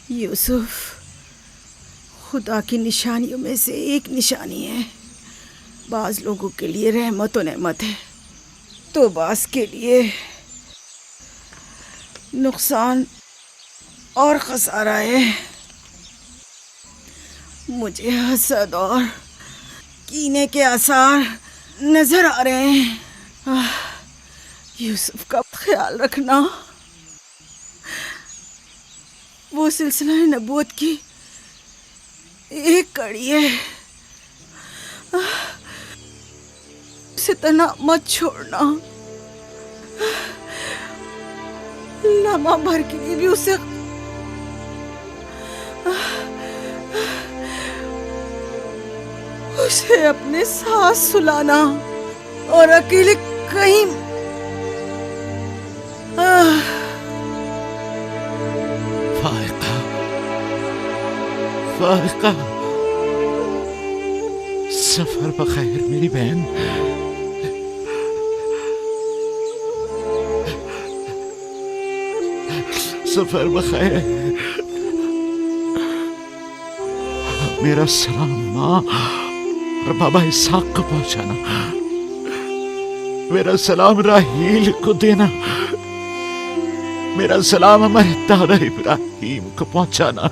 یوسف خدا کی نشانیوں میں سے ایک نشانی ہے. بعض لوگوں کے لیے رحمت و نعمت ہے تو بعض کے لیے نقصان اور خسارہ ہے. مجھے حسد اور کینے کے آثار نظر آ رہے ہیں. یوسف کا خیال رکھنا. وہ سلسلہ نبوت کی ایک کڑی ہے. اسے تنہا مت چھوڑنا. لمحہ بھر کے لیے بھی اسے اپنے ساتھ سلانا اور اکیلے کہیں فائقہ سفر بخیر میری بہن. سفر بخیر. میرا سلام ماں اور بابا اسحاق کو پہنچانا. میرا سلام راحیل کو دینا. میرا سلام ہمارے دادا ابراہیم کو پہنچانا.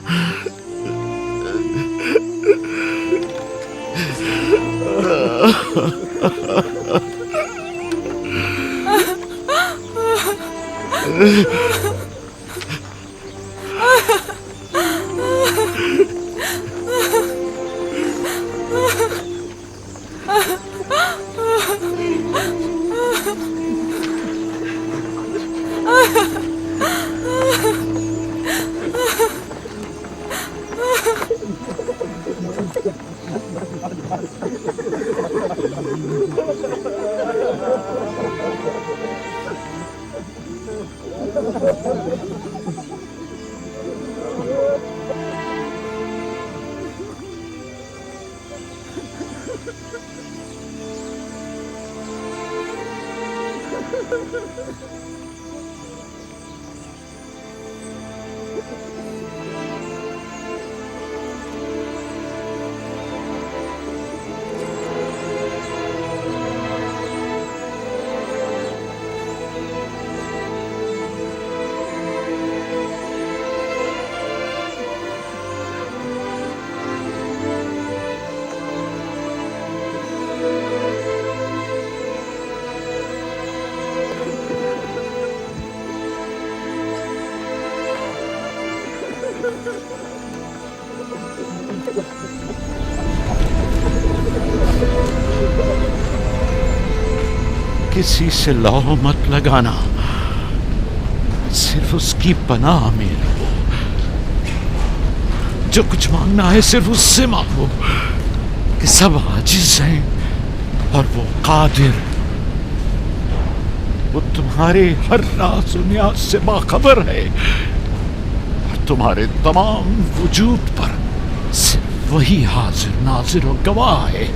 کسی سے لو مت لگانا. صرف اس کی پناہ میں رہو. جو کچھ مانگنا ہے صرف اس سے مانگو کہ سب عاجز ہیں اور وہ قادر. وہ تمہارے ہر راز و نیاز سے باخبر ہے اور تمہارے تمام وجود پر صرف وہی حاضر ناظر و گواہ ہے.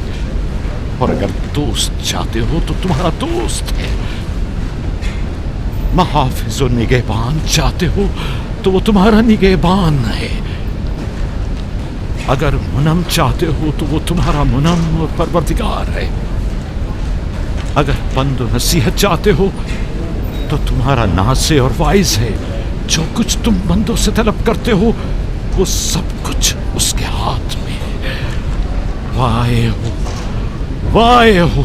اور اگر دوست چاہتے ہو تو تمہارا دوست ہے. محافظ و نگہبان چاہتے ہو تو وہ تمہارا نگہبان ہے. اگر منم چاہتے ہو تو وہ تمہارا منم اور پروردگار ہے. اگر پند و نصیحت چاہتے ہو تو تمہارا ناصح اور واعظ ہے. جو کچھ تم بندوں سے طلب کرتے ہو وہ سب کچھ اس کے ہاتھ میں ہے. وائے ہو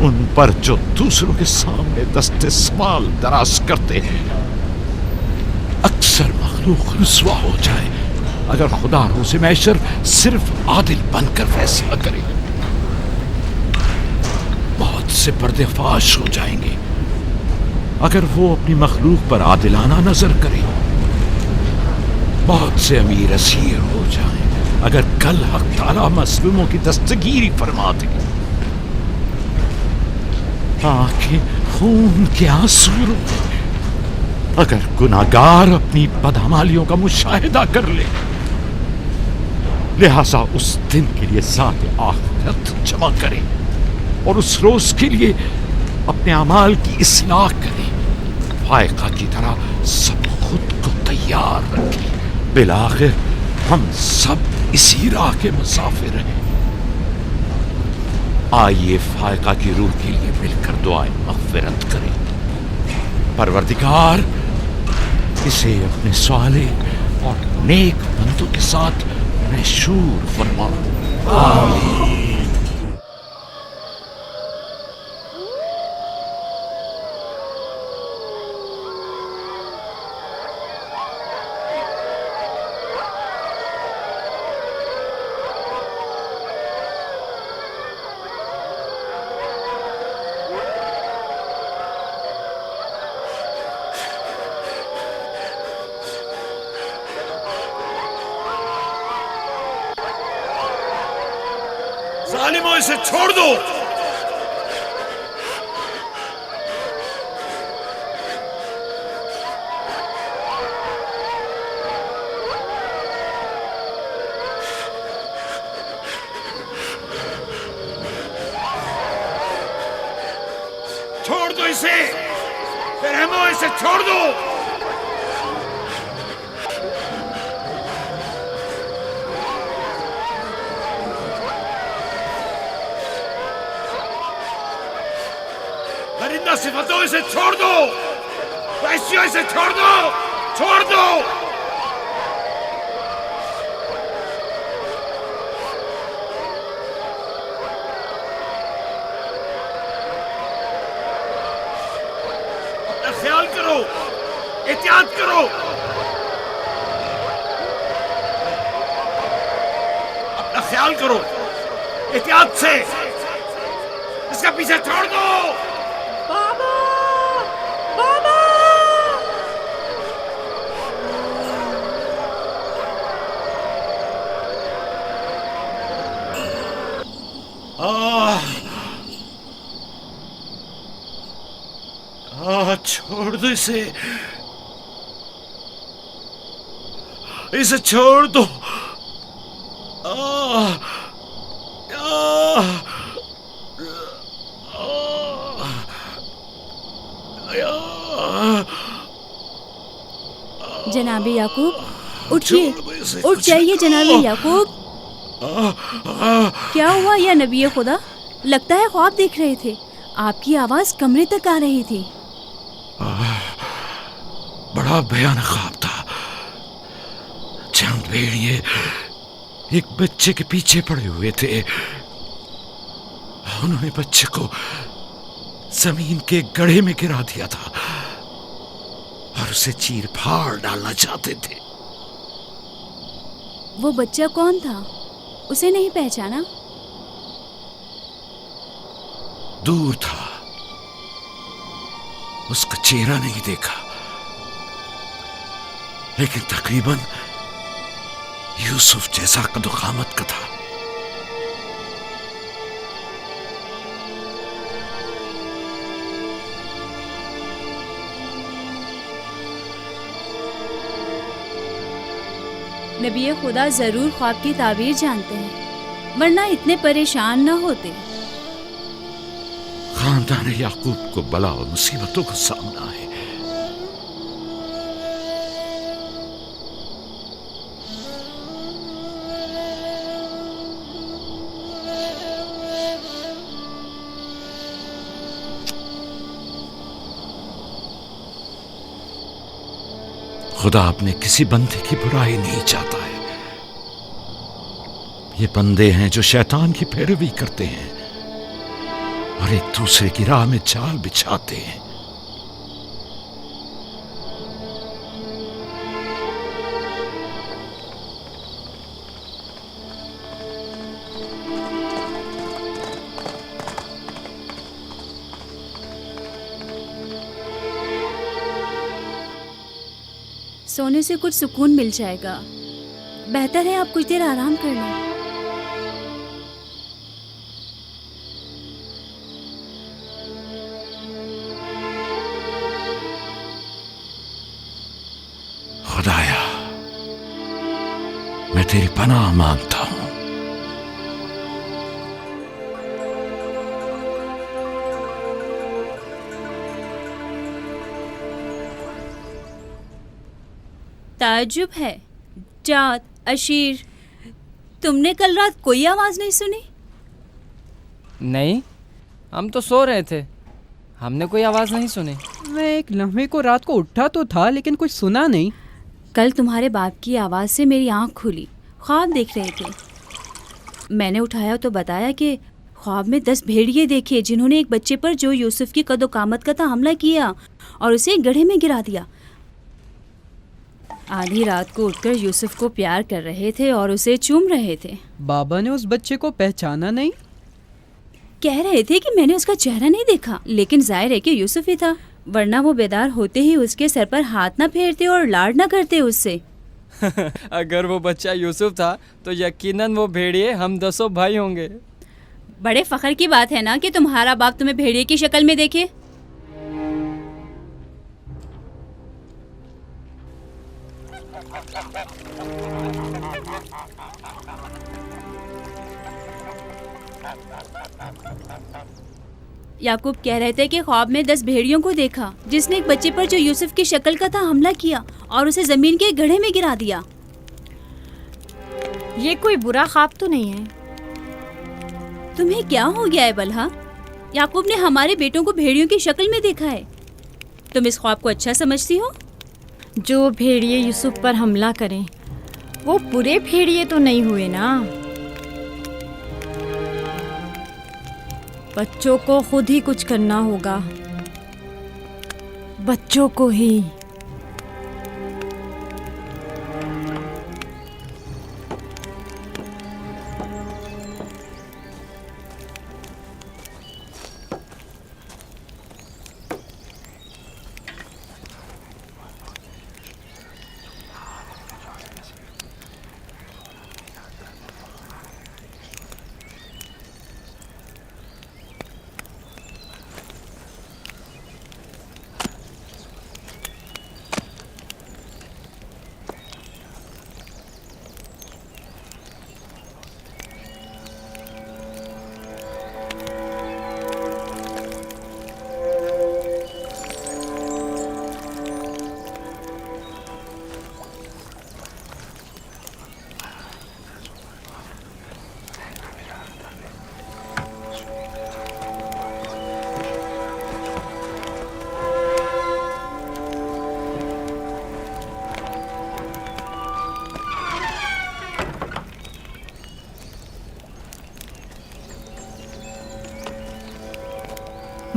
ان پر جو دوسروں کے سامنے دست سوال دراز کرتے ہیں. اکثر مخلوق رسوا ہو جائے اگر خدا روز محشر صرف عادل بن کر فیصلہ کرے. بہت سے پردے فاش ہو جائیں گے اگر وہ اپنی مخلوق پر عادلانہ نظر کرے. بہت سے امیر اسیر ہو جائیں اگر کل حق تعالیٰ مظلوموں کی دستگیری فرما دے. آنکھیں خون کے آنسو روئے اگر گناہگار اپنی بدعمالیوں کا مشاہدہ کر لے. لہذا اس دن کے لیے ذات آخرت جمع کرے اور اس روز کے لیے اپنے اعمال کی اصلاح کرے. فائقہ کی طرح سب خود کو تیار رکھے بالآخر ہم سب اسی راہ کے مسافر ہیں. آئیے فائقہ کی روح کے لیے مل کر دعائیں مغفرت کریں. پروردگار اسے اپنے صالح اور نیک بندوں کے ساتھ محشور فرما. آمین. ظالموں اسے چھوڑ دو. چھوڑ دو اسے. رحمو اسے چھوڑ دو. درندہ صفتوں اسے چھوڑ دو. وحشیوں اسے چھوڑ دو. چھوڑ دو. اپنا خیال کرو. احتیاط کرو. اپنا خیال کرو. احتیاط سے. اس کا پیچھے چھوڑ دو. چھوڑ دو اسے. اسے چھوڑ دو. جناب یعقوب اٹھیے. اٹھ جائیے جناب یعقوب. کیا ہوا یا نبی خدا؟ لگتا ہے خواب دیکھ رہے تھے. آپ کی آواز کمرے تک آ رہی تھی. بڑا بھیانک خواب تھا. چند بھیڑیے ایک بچے کے پیچھے پڑے ہوئے تھے. انہوں نے بچے کو زمین کے گڑھے میں گرا دیا تھا اور اسے چیر پھاڑ ڈالنا چاہتے تھے. وہ بچہ کون تھا؟ اسے نہیں پہچانا؟ دور تھا. اس کا چہرہ نہیں دیکھا، لیکن تقریباً یوسف جیسا قد و قامت کا تھا. نبی خدا ضرور خواب کی تعبیر جانتے ہیں، ورنہ اتنے پریشان نہ ہوتے. خاندان یعقوب کو بلا و مصیبتوں کا سامنا ہے. خدا اپنے کسی بندے کی برائی نہیں چاہتا ہے. یہ بندے ہیں جو شیطان کی پیروی کرتے ہیں اور ایک دوسرے کی راہ میں جال بچھاتے ہیں. سونے سے کچھ سکون مل جائے گا. بہتر ہے آپ کچھ دیر آرام کر لیں. خدایا، میں تیری پناہ مانگتا ہوں. تعجب ہے، सज्जाद, अशीर, तुमने कल रात कोई आवाज़ नहीं सुनी? नहीं, हम तो सो रहे थे, हमने कोई आवाज़ नहीं सुनी। मैं एक लम्हे को रात को उठा तो था लेकिन कुछ सुना नहीं। कल तुम्हारे बाप की आवाज़ से मेरी आँख खुली, ख्वाब देख रहे थे। मैंने उठाया तो बताया कि ख्वाब में 10 भेड़िए देखे जिन्होंने एक बच्चे पर जो यूसुफ की कदो कामत का था हमला किया और उसे गड्ढे में गिरा दिया। आधी रात को उठकर यूसुफ को प्यार कर रहे थे और उसे चूम रहे थे। बाबा ने उस बच्चे को पहचाना नहीं? कह रहे थे कि मैंने उसका चेहरा नहीं देखा, लेकिन जाहिर है कि यूसुफ ही था, वरना वो बेदार होते ही उसके सर पर हाथ ना फेरते और लाड ना करते उससे। अगर वो बच्चा यूसुफ था तो यकीनन वो भेड़िए हम 10 भाई होंगे। बड़े फख्र की बात है ना कि तुम्हारा बाप तुम्हें भेड़िए की शक्ल में देखे। याकूब कह रहे थे कि ख्वाब में 10 भेड़ियों को देखा जिसने एक बच्चे पर जो यूसुफ की शक्ल का था हमला किया और उसे जमीन के गड्ढे में गिरा दिया। ये कोई बुरा ख्वाब तो नहीं है? तुम्हें क्या हो गया है बलहा? याकूब ने हमारे बेटों को भेड़ियों की शक्ल में देखा है। तुम इस ख्वाब को अच्छा समझती हो? जो भेड़िए यूसुफ पर हमला करें वो पूरे भेड़िए तो नहीं हुए ना। बच्चों को खुद ही कुछ करना होगा, बच्चों को ही।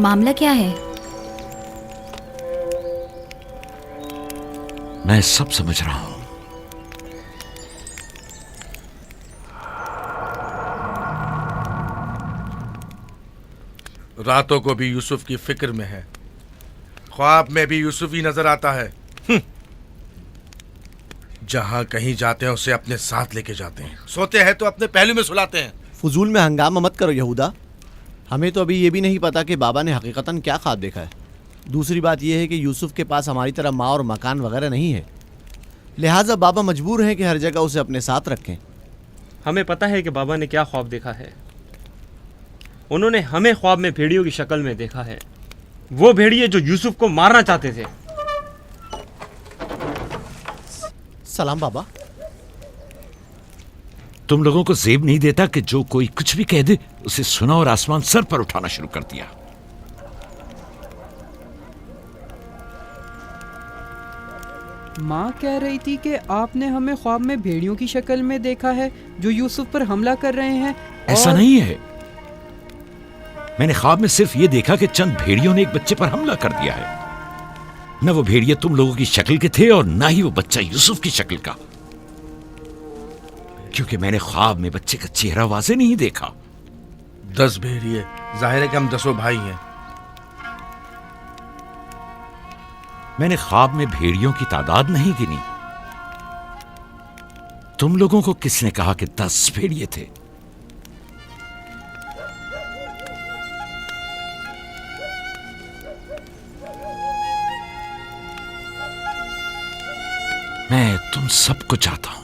मामला क्या है? मैं सब समझ रहा हूं। रातों को भी यूसुफ की फिक्र में है, ख्वाब में भी यूसुफ ही नजर आता है। जहां कहीं जाते हैं उसे अपने साथ लेके जाते हैं, सोते हैं तो अपने पहलू में सुलाते हैं। फजूल में हंगामा मत करो यहूदा, हमें तो अभी ये भी नहीं पता कि बाबा ने हकीकतन क्या ख्वाब देखा है। दूसरी बात यह है कि यूसुफ के पास हमारी तरह माँ और मकान वगैरह नहीं है, लिहाजा बाबा मजबूर हैं कि हर जगह उसे अपने साथ रखें। हमें पता है कि बाबा ने क्या ख्वाब देखा है। उन्होंने हमें ख्वाब में भेड़ियों की शक्ल में देखा है, वो भेड़िए जो यूसुफ को मारना चाहते थे। सलाम बाबा। तुम लोगों को जेब नहीं देता कि जो कोई कुछ भी कह दे उसे सुना और आसमान सर पर उठाना शुरू कर दिया। माँ कह रही थी कि आपने हमें ख्वाब में भेड़ियों की शक्ल में देखा है जो यूसुफ पर हमला कर रहे हैं। ऐसा नहीं है, मैंने ख्वाब में सिर्फ ये देखा कि चंद भेड़ियों ने एक बच्चे पर हमला कर दिया है। न वो भेड़िए तुम लोगों की शक्ल के थे और ना ही वो बच्चा यूसुफ की शक्ल का, क्योंकि मैंने ख्वाब में बच्चे का चेहरा वाज़े नहीं देखा। 10 भेड़िए, जाहिर है कि हम 10 भाई हैं। मैंने ख्वाब में भेड़ियों की तादाद नहीं गिनी। तुम लोगों को किसने कहा कि 10 भेड़िए थे? मैं तुम सबको चाहता हूं।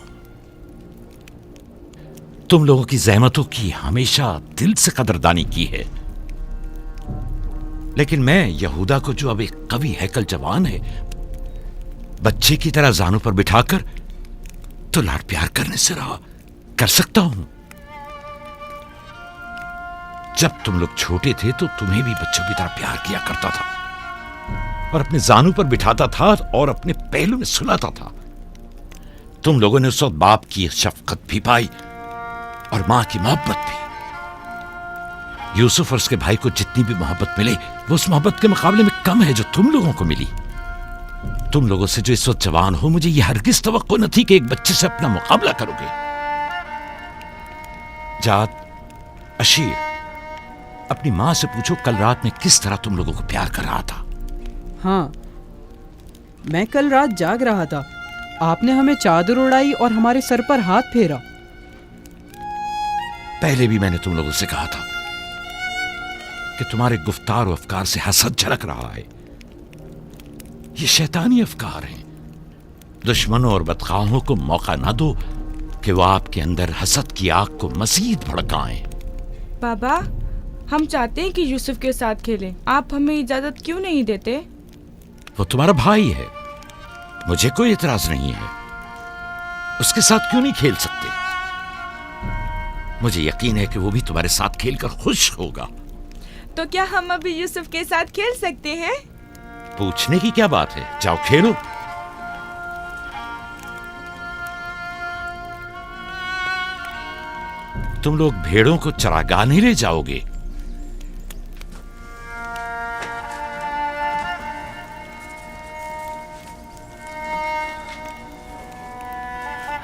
तुम लोगों की ज़हमतों की हमेशा दिल से कदरदानी की है, लेकिन मैं यहूदा को, जो अब एक कवि हैकल जवान है, बच्चे की तरह जानों पर बिठाकर तो लाड प्यार करने से रहा कर सकता हूं। जब तुम लोग छोटे थे तो तुम्हें भी बच्चों की तरह प्यार किया करता था और अपने जानू पर बिठाता था और अपने पहलू में सुलाता था। तुम लोगों ने उस वक्त बाप की शफकत भी पाई और मां की मोहब्बत भी। यूसुफ और उसके भाई को जितनी भी मोहब्बत मिले वो उस मोहब्बत के मुकाबले में कम है जो तुम लोगों को मिली। तुम लोगों से जो इस वक्त जवान हो, मुझे यह हरगिज तवक्को न थी कि एक बच्चे से अपना मुकाबला करोगे। जात, अशीर, अपनी मां से पूछो कल रात में किस तरह तुम लोगों को प्यार कर रहा था। हाँ, मैं कल रात जाग रहा था। आपने हमें चादर उड़ाई और हमारे सर पर हाथ फेरा। पहले भी मैंने तुम लोगों से कहा था कि तुम्हारे गुफ्तार और अफकार से हसद झलक रहा है। ये शैतानी अफकार हैं। दुश्मनों और बदखाहों को मौका ना दो कि वो आपके अंदर हसद की आग को मजीद भड़काएं। बाबा, हम चाहते हैं कि यूसुफ के साथ खेलें। आप हमें इजाजत क्यों नहीं देते? वो तुम्हारा भाई है, मुझे कोई इतराज नहीं है। उसके साथ क्यों नहीं खेल सकते? मुझे यकीन है कि वो भी तुम्हारे साथ खेलकर खुश होगा। तो क्या हम अभी यूसुफ के साथ खेल सकते हैं? पूछने की क्या बात है, जाओ खेलो। तुम लोग भेड़ों को चरागाह ले जाओगे।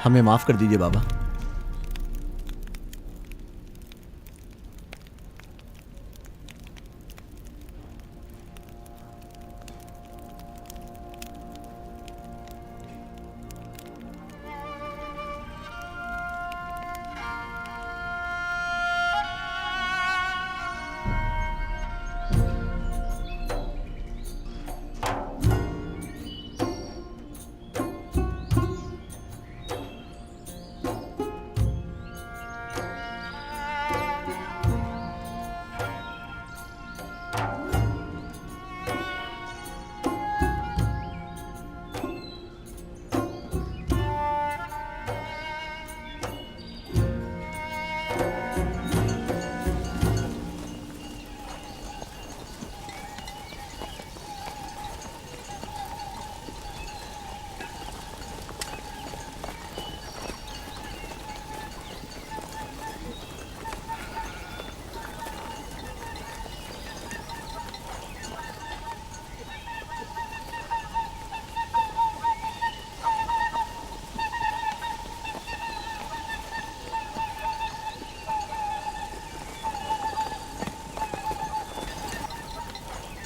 हमें माफ कर दीजिए बाबा।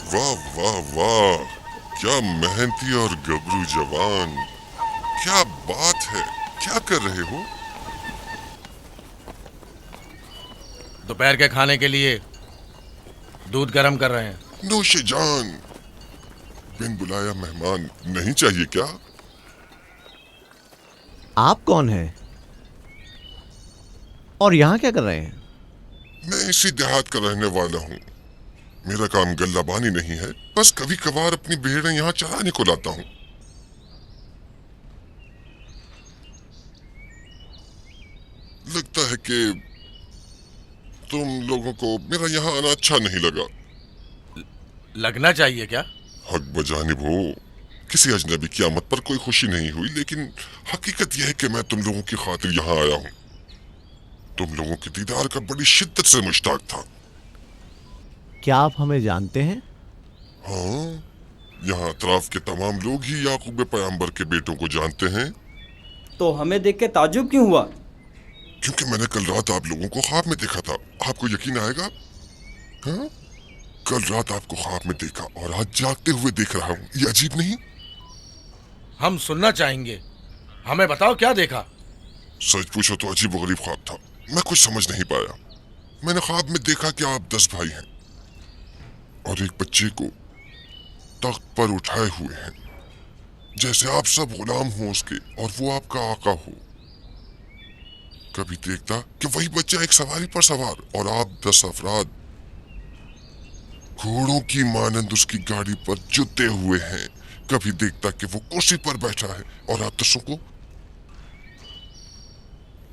वाह वाह वाह, क्या मेहनती और गबरू जवान। क्या बात है, क्या कर रहे हो? दोपहर के खाने के लिए दूध गर्म कर रहे हैं। नौशे जान, बिन बुलाया मेहमान नहीं चाहिए क्या? आप कौन हैं? और यहाँ क्या कर रहे हैं? मैं इसी देहात का रहने वाला हूँ। मेरा काम गल्लाबानी नहीं है, बस कभी कभार अपनी भेड़ें यहाँ चराने को लाता हूँ। लगता है कि तुम लोगों को मेरा यहाँ आना अच्छा नहीं लगा। लगना चाहिए क्या? हक बजानिब हो, किसी अजनबी की आमद पर कोई खुशी नहीं हुई, लेकिन हकीकत यह है कि मैं तुम लोगों की खातिर यहाँ आया हूँ। तुम लोगों के दीदार का बड़ी शिद्दत से मुश्ताक था। क्या आप हमें जानते हैं? हाँ, यहाँ अतराफ के तमाम लोग ही याकूब पैगंबर के बेटों को जानते हैं। तो हमें देख के ताजुब क्यों हुआ? क्योंकि मैंने कल रात आप लोगों को ख्वाब में देखा था। आपको यकीन आएगा? हाँ? कल रात आपको ख्वाब में देखा और आज जागते हुए देख रहा हूँ। ये अजीब नहीं? हम सुनना चाहेंगे, हमें बताओ क्या देखा। सच पूछो तो अजीब गरीब ख्वाब था। मैं कुछ समझ नहीं पाया। मैंने ख्वाब में देखा कि आप 10 भाई हैं और एक बच्चे को तख्त पर उठाए हुए हैं, जैसे आप सब गुलाम हो उसके और वो आपका आका हो। कभी देखता कि वही बच्चा एक सवारी पर सवार और आप 10 अफराद घोड़ों की मानंद उसकी गाड़ी पर जुते हुए हैं। कभी देखता कि वो कुर्सी पर बैठा है और आप 10 को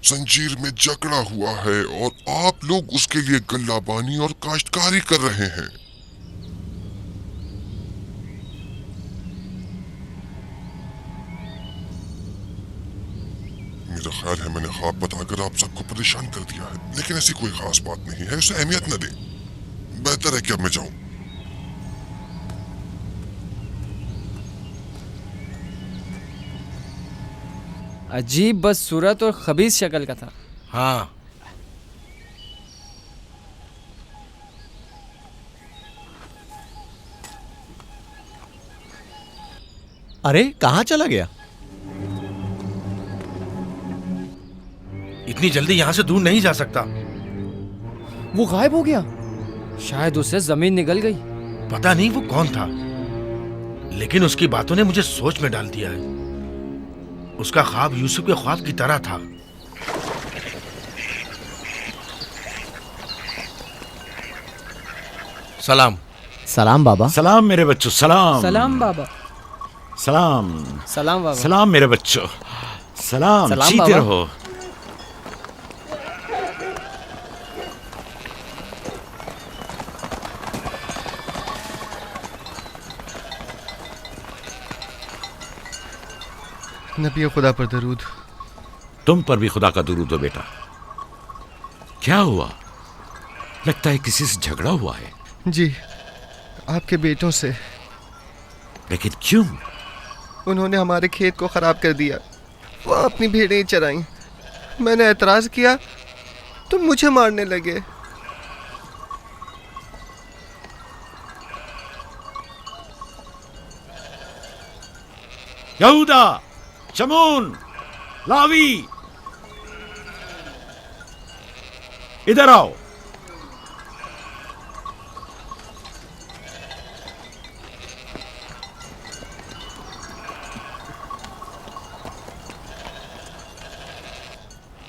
जंजीर में जकड़ा हुआ है और आप लोग उसके लिए गल्लाबानी और काश्तकारी कर रहे हैं। मेरा ख्याल है मैंने ख्वाब बताकर आप सबको परेशान कर दिया है, लेकिन ऐसी कोई खास बात नहीं है, उसे अहमियत न दें। बेहतर है कि अब मैं जाऊं। अजीब बदसूरत और खबीस शक्ल का था। हाँ, अरे कहाँ चला गया? इतनी जल्दी यहाँ से दूर नहीं जा सकता। वो गायब हो गया। शायद उससे जमीन निगल गई। पता नहीं वो कौन था, लेकिन उसकी बातों ने मुझे सोच में डाल दिया है। उसका ख्वाब यूसुफ के ख्वाब की तरह था। सलाम। सलाम बाबा। सलाम मेरे बच्चों, सलाम। सलाम बाबा। सलाम। सलाम बाबा। सलाम मेरे बच्चों, सलाम। सलाम जीते बाबा। रहो। नबी खुदा पर दरूद। तुम पर भी खुदा का दुरूद हो बेटा। क्या हुआ? लगता है किसी से झगड़ा हुआ है। जी, आपके बेटों से। लेकिन क्यों? उन्होंने हमारे खेत को खराब कर दिया। वो अपनी भेड़ें चराईं। मैंने एतराज किया तो मुझे मारने लगे। यहूदा, शमून, लावी, इधर आओ।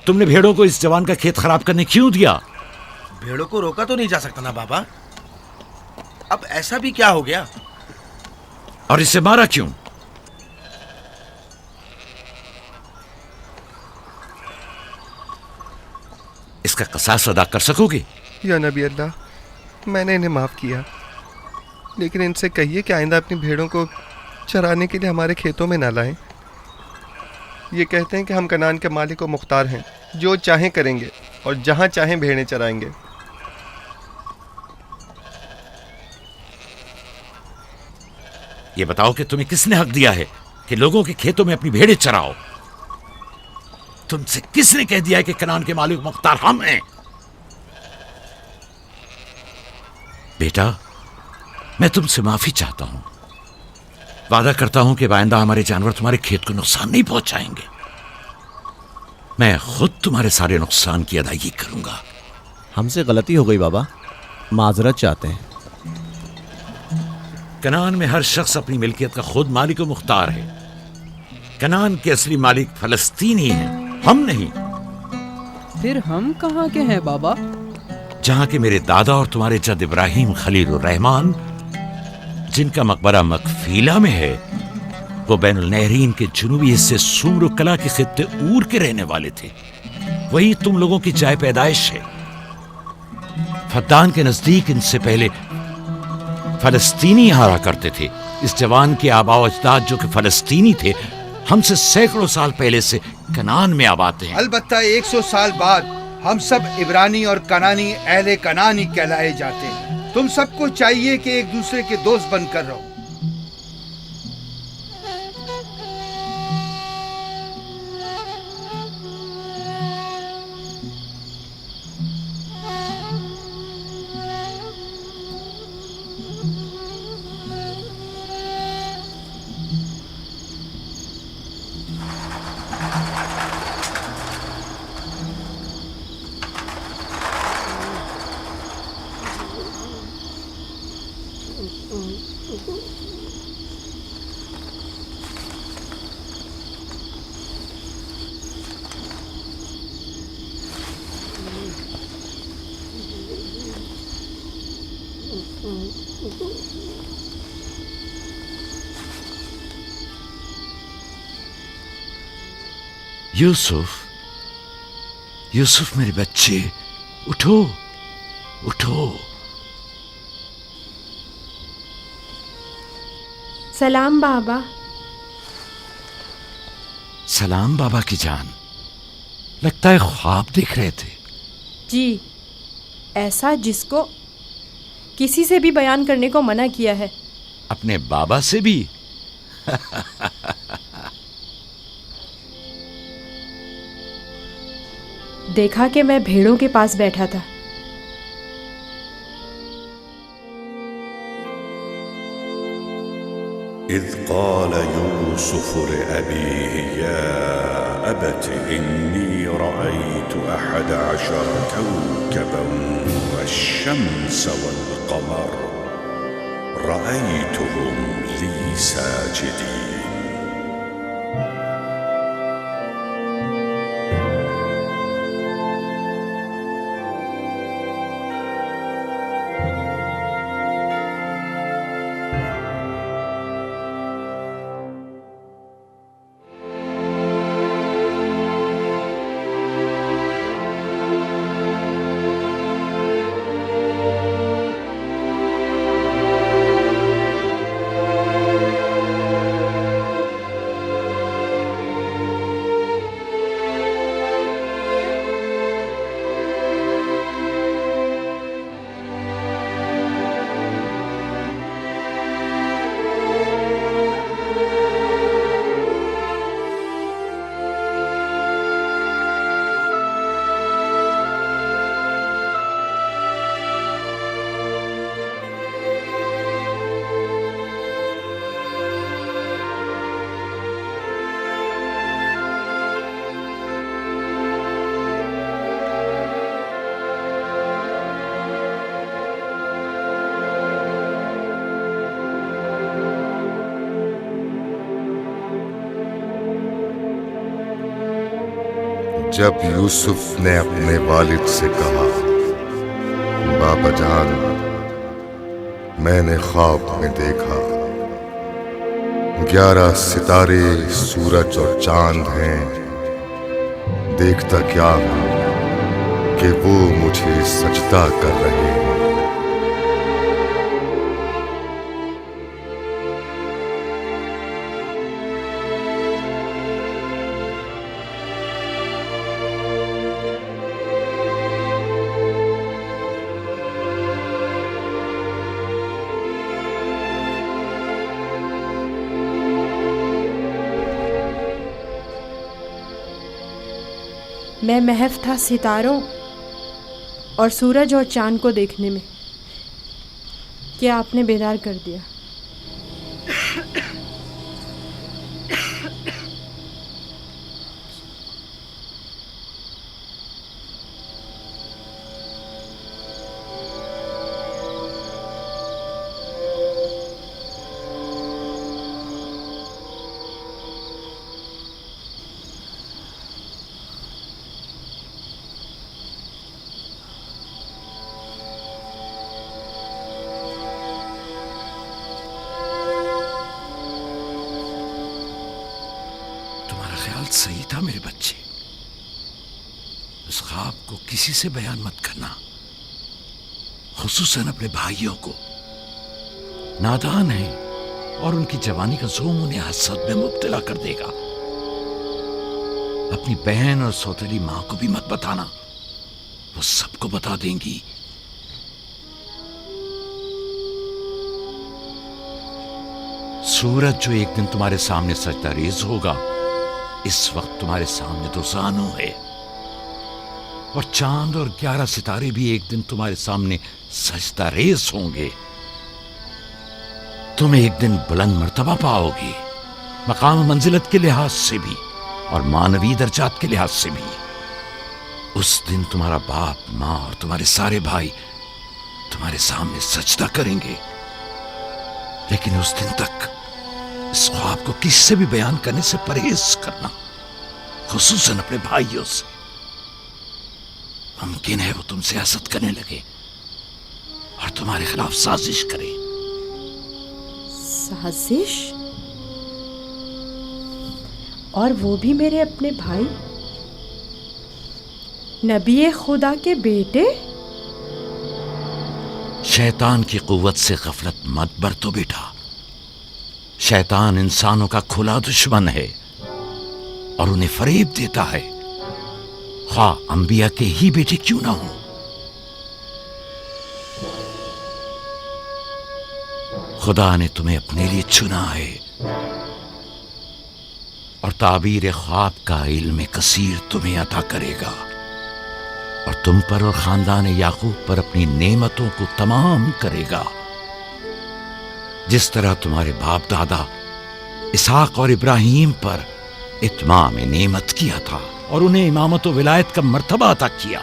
तुमने भेड़ों को इस जवान का खेत खराब करने क्यों दिया? भेड़ों को रोका तो नहीं जा सकता ना बाबा। अब ऐसा भी क्या हो गया? और इसे मारा क्यों? इसका कसास अदा कर सकोगे? या नबी अल्लाह, मैंने इन्हें माफ़ किया, लेकिन इनसे कहिए कि आइंदा अपनी भेड़ों को चराने के लिए हमारे खेतों में ना लाएं। ये कहते हैं कि हम कनान के मालिक और मुख्तार हैं, जो चाहें करेंगे और जहाँ चाहें भेड़ें चराएंगे। ये बताओ कि तुम्हें किसने हक दिया है कि लोगों के खेतों में अपनी भेड़ें चराओ? तुमसे किसने कह दिया है कि कनान के मालिक मुख्तार हम हैं? बेटा, मैं तुमसे माफी चाहता हूं। वादा करता हूं कि आइंदा हमारे जानवर तुम्हारे खेत को नुकसान नहीं पहुंचाएंगे। मैं खुद तुम्हारे सारे नुकसान की अदायगी करूंगा। हमसे गलती हो गई बाबा, माजरत चाहते हैं। कनान में हर शख्स अपनी मिल्कियत का खुद मालिक और मुख्तार है। कनान के असली मालिक फलस्तीनी हैं, हम नहीं। फिर हम कहाँ के हैं बाबा? जहां के मेरे दादा और तुम्हारे जद इब्राहिम खलीलुर रहमान, जिनका मकबरा मकफीला में है, वो बैनुल नहरीन के जुनूबी हिस्से सूर कला के खित्ते ऊर के रहने वाले थे। वही तुम लोगों की जाए पैदाइश है। फद्दान के नजदीक इनसे पहले फलस्तीनी यहाँ रहा करते थे। इस जवान के आबा अजदाद जो कि फलस्तीनी थे, हमसे सैकड़ों साल पहले से कनान में आबाद हैं। अलबत्ता 100 साल बाद हम सब इब्रानी और कनानी अहले कनानी कहलाए जाते हैं। तुम सबको चाहिए कि एक दूसरे के दोस्त बनकर रहो। यूसुफ, यूसुफ मेरे बच्चे, उठो उठो। सलाम बाबा। सलाम बाबा की जान। लगता है ख्वाब देख रहे थे। जी, ऐसा जिसको किसी से भी बयान करने को मना किया है। अपने बाबा से भी? देखा कि मैं भेड़ों के पास बैठा था। إذ قال يوسف لأبيه يا أبت إني رأيت 11 كوكبا والشمس والقمر رأيتهم لي ساجدين. जब यूसुफ ने अपने वालिद से कहा, बाबा जान, मैंने ख्वाब में देखा 11 सितारे, सूरज और चांद हैं। देखता क्या हूं कि वो मुझे सजदा कर रहे हैं। मैं महव था सितारों और सूरज और चांद को देखने में कि आपने बेदार कर दिया। सही था मेरे बच्चे। उस ख्वाब को किसी से बयान मत करना, खुसूसन अपने भाइयों को। नादान है और उनकी जवानी का जोम उन्हें हसद में मुब्तला कर देगा। अपनी बहन और सौतेली मां को भी मत बताना, वो सबको बता देंगी। सूरज जो एक दिन तुम्हारे सामने सजदा रेज होगा, इस वक्त तुम्हारे सामने तो जानू है, और चांद और 11 सितारे भी एक दिन तुम्हारे सामने सजदा रेज होंगे। तुम एक दिन बुलंद मर्तबा पाओगे, मकाम मंजिलत के लिहाज से भी और मानवी दर्जात के लिहाज से भी। उस दिन तुम्हारा बाप, माँ और तुम्हारे सारे भाई तुम्हारे सामने सजदा करेंगे। लेकिन उस दिन तक इस ख्वाब को किसी से भी बयान करने से परहेज करना, खुसूसन अपने भाइयों से। मुमकिन है वो तुमसे हसद करने लगे और तुम्हारे खिलाफ साजिश करे। साजिश? और वो भी मेरे अपने भाई? नबी खुदा के बेटे? शैतान की कुव्वत से गफलत मत बरतो बेटा। शैतान इंसानों का खुला दुश्मन है और उन्हें फरेब देता है, खा अंबिया के ही बेटे क्यों ना हो। खुदा ने तुम्हें अपने लिए चुना है और ताबीर ख्वाब का इल्म कसीर तुम्हें अता करेगा और तुम पर और खानदान याकूब पर अपनी नेमतों को तमाम करेगा, जिस तरह तुम्हारे बाप दादा इसहाक और इब्राहीम पर इत्माम नेमत किया था और उन्हें इमामत व विलायत का मर्तबा अता किया।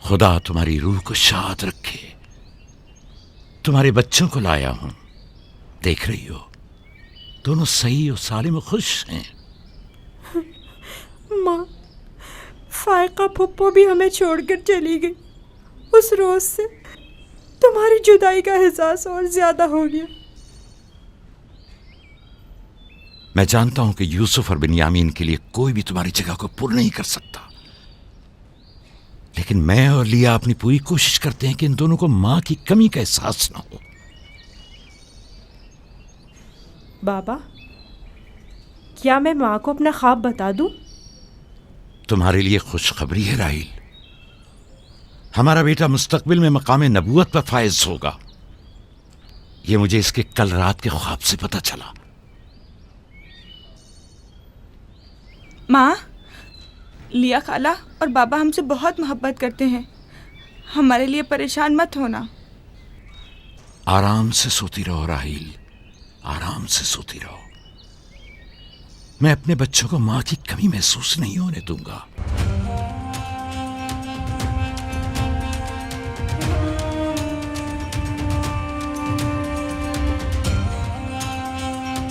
खुदा तुम्हारी रूह को शाद रखे। तुम्हारे बच्चों को लाया हूं, देख रही हो दोनों सही और सालिम और खुश हैं। माँ, फायका फुप्पो भी हमें छोड़कर चली गई। उस रोज से तुम्हारी जुदाई का एहसास और ज्यादा हो गया। मैं जानता हूं कि यूसुफ और बिन्यामीन के लिए कोई भी तुम्हारी जगह को पूर्ण नहीं कर सकता, लेकिन मैं और लिया अपनी पूरी कोशिश करते हैं कि इन दोनों को मां की कमी का एहसास ना हो। बाबा, क्या मैं माँ को अपना ख्वाब बता दूं? तुम्हारे लिए खुशखबरी है राहिल, हमारा बेटा मुस्तकबिल में मकाम नबूवत पर फायज होगा। यह मुझे इसके कल रात के ख्वाब से पता चला। माँ, लिया खाला और बाबा हमसे बहुत मोहब्बत करते हैं, हमारे लिए परेशान मत होना। आराम से सोती रहो राहिल, आराम से सोती रहो। मैं अपने बच्चों को मां की कमी महसूस नहीं होने दूंगा।